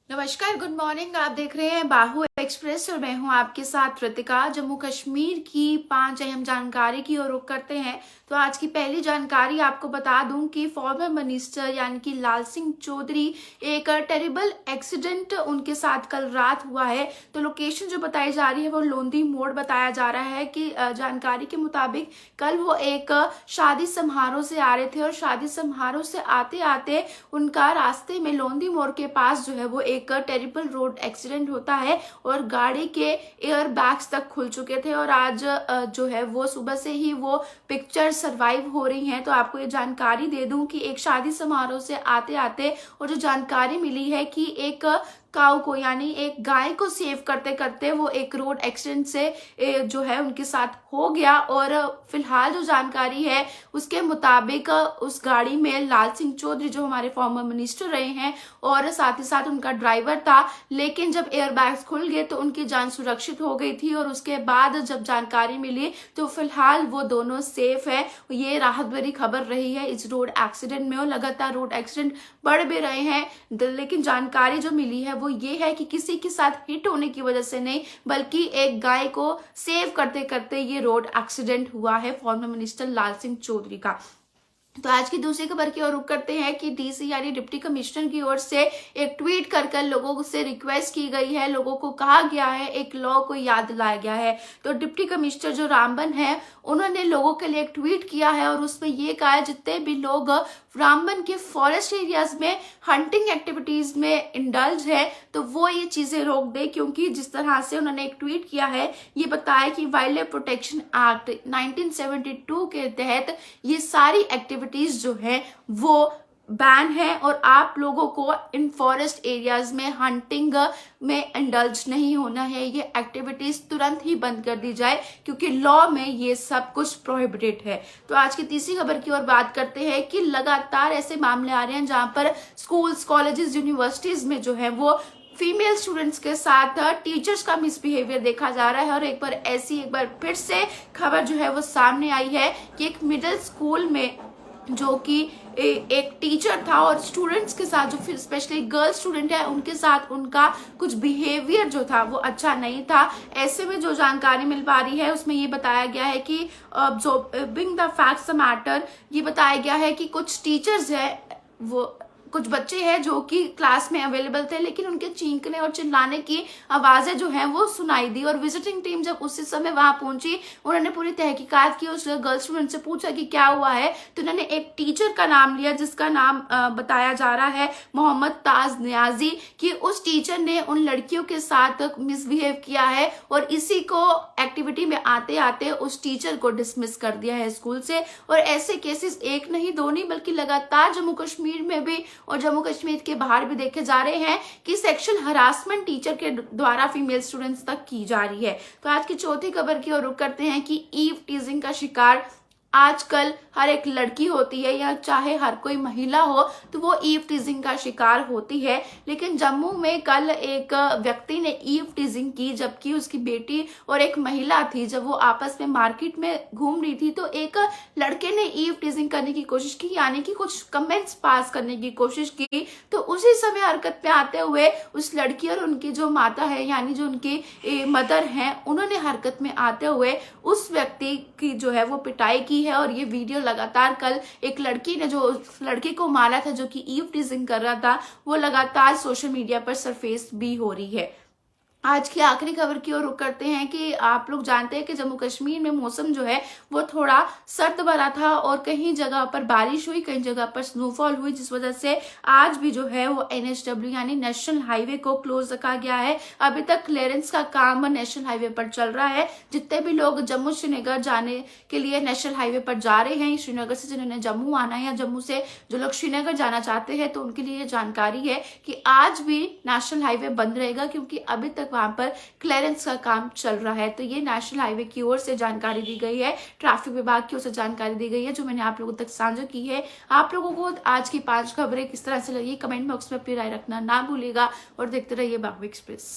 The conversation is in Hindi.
नमस्कार, गुड मॉर्निंग। आप देख रहे हैं बाहु एक्सप्रेस और मैं हूं आपके साथ रितिका। जम्मू कश्मीर की 5 अहम जानकारी की ओर रुख करते हैं। तो आज की पहली जानकारी आपको बता दूं कि फॉर्मर मिनिस्टर यानी कि लाल सिंह चौधरी, एक टेरिबल एक्सीडेंट उनके साथ कल रात हुआ है। तो लोकेशन जो बताई जा रही है वो लोंदी मोड़ बताया जा रहा है कि जानकारी के मुताबिक कल वो एक शादी समारोह से आ रहे थे और शादी समारोह से आते आते उनका रास्ते में लोंदी मोड़ के पास जो है वो एक टेरिबल रोड एक्सीडेंट होता है और गाड़ी के एयर बैग्स तक खुल चुके थे। और आज जो है वो सुबह से ही वो पिक्चर सर्वाइव हो रही हैं। तो आपको ये जानकारी दे दूं कि एक शादी समारोह से आते आते और जो जानकारी मिली है कि एक काऊ को यानी एक गाय को सेव करते करते वो एक रोड एक्सीडेंट से जो है उनके साथ हो गया। और फिलहाल जो जानकारी है उसके मुताबिक उस गाड़ी में लाल सिंह चौधरी जो हमारे फॉर्मर मिनिस्टर रहे हैं और साथ ही साथ उनका ड्राइवर था, लेकिन जब एयर बैग्स खुल गए तो उनकी जान सुरक्षित हो गई थी। और उसके बाद जब जानकारी मिली तो फिलहाल वो दोनों सेफ है। ये राहत भरी खबर रही है इस रोड एक्सीडेंट में। और लगातार रोड एक्सीडेंट बढ़ भी रहे हैं, लेकिन जानकारी जो मिली है वो ये है कि किसी के साथ हिट होने की वजह से नहीं, बल्कि एक गाय को सेव करते करते ये रोड एक्सीडेंट हुआ है फॉर्मर मिनिस्टर लाल सिंह चौधरी का। तो आज की दूसरी खबर की ओर रुख करते हैं कि डीसी यानी डिप्टी कमिश्नर की ओर से एक ट्वीट कर लोगों से रिक्वेस्ट की गई है, लोगों को कहा गया है, एक लॉ को याद दिलाया गया है। तो डिप्टी कमिश्नर जो रामबन है उन्होंने लोगों के लिए एक ट्वीट किया है और उसमें ये कहा है जितने भी लोग रामबन के फॉरेस्ट एरियाज में हंटिंग एक्टिविटीज में इंडल्ज है तो वो ये चीजें रोक दे, क्योंकि जिस तरह से उन्होंने एक ट्वीट किया है ये बताया कि वाइल्ड लाइफ प्रोटेक्शन एक्ट 1972 के तहत ये सारी एक्टिविटीज जो है वो बैन है और आप लोगों को इन फॉरेस्ट एरियाज में हंटिंग में इंडल्ज नहीं होना है। ये एक्टिविटीज तुरंत ही बंद कर दी जाए क्योंकि लॉ में ये सब कुछ प्रोहिबिटेड है। तो आज की तीसरी खबर की ओर बात करते हैं कि लगातार ऐसे मामले आ रहे हैं जहां पर स्कूल्स, कॉलेजेस, यूनिवर्सिटीज में जो है वो फीमेल स्टूडेंट्स के साथ टीचर्स का मिसबिहेवियर देखा जा रहा है। और एक बार फिर से खबर जो है वो सामने आई है कि एक मिडिल स्कूल में जो कि एक टीचर था और स्टूडेंट्स के साथ जो स्पेशली गर्ल स्टूडेंट है उनके साथ उनका कुछ बिहेवियर जो था वो अच्छा नहीं था। ऐसे में जो जानकारी मिल पा रही है उसमें ये बताया गया है कि observing the facts the matter, ये बताया गया है कि कुछ टीचर्स है वो कुछ बच्चे हैं जो कि क्लास में अवेलेबल थे, लेकिन उनके चीखने और चिल्लाने की आवाजें जो हैं वो सुनाई दी। और विजिटिंग टीम जब उसी समय वहां पहुंची उन्होंने पूरी तहकीकात की, उस गर्ल स्टूडेंट से पूछा कि क्या हुआ है। तो उन्होंने एक टीचर का नाम लिया जिसका नाम बताया जा रहा है मोहम्मद ताज नियाजी, कि उस टीचर ने उन लड़कियों के साथ मिसबिहेव किया है और इसी को एक्टिविटी में आते आते उस टीचर को डिसमिस कर दिया है स्कूल से। और ऐसे केसेस एक नहीं दो नहीं बल्कि लगातार जम्मू कश्मीर में भी और जम्मू कश्मीर के बाहर भी देखे जा रहे हैं कि सेक्सुअल हरासमेंट टीचर के द्वारा फीमेल स्टूडेंट्स तक की जा रही है। तो आज की चौथी खबर की ओर रुख करते हैं कि ईव टीजिंग का शिकार आजकल हर एक लड़की होती है या चाहे हर कोई महिला हो तो वो ईव टीजिंग का शिकार होती है। लेकिन जम्मू में कल एक व्यक्ति ने ईव टीजिंग की जबकि उसकी बेटी और एक महिला थी। जब वो आपस में मार्केट में घूम रही थी तो एक लड़के ने ईव टीजिंग करने की कोशिश की, यानी कि कुछ कमेंट्स पास करने की कोशिश की। तो उसी समय हरकत में आते हुए उस लड़की और उनकी जो माता है यानी जो उनकी मदर हैं उन्होंने हरकत में आते हुए उस व्यक्ति की जो है वो पिटाई की है। और ये वीडियो लगातार कल एक लड़की ने जो उस लड़के को मारा था जो कि ईव टीजिंग कर रहा था वो लगातार सोशल मीडिया पर सरफेस भी हो रही है। आज की आखिरी खबर की ओर रुख करते हैं कि आप लोग जानते हैं कि जम्मू कश्मीर में मौसम जो है वो थोड़ा सर्द भरा था और कहीं जगह पर बारिश हुई, कहीं जगह पर स्नोफॉल हुई, जिस वजह से आज भी जो है वो NHW यानी नेशनल हाईवे को क्लोज रखा गया है। अभी तक क्लियरेंस का काम नेशनल हाईवे पर चल रहा है। जितने भी लोग जम्मू श्रीनगर जाने के लिए नेशनल हाईवे पर जा रहे हैं, श्रीनगर से जिन्होंने जम्मू आना है या जम्मू से जो लोग श्रीनगर जाना चाहते हैं, तो उनके लिए जानकारी है कि आज भी नेशनल हाईवे बंद रहेगा क्योंकि अभी तक वहां पर क्लियरेंस का काम चल रहा है। तो ये नेशनल हाईवे की ओर से जानकारी दी गई है, ट्रैफिक विभाग की ओर से जानकारी दी गई है जो मैंने आप लोगों तक साझा की है। आप लोगों को आज की 5 खबरें किस तरह से लगी कमेंट बॉक्स में अपनी राय रखना ना भूलिएगा और देखते रहिए बाहु एक्सप्रेस।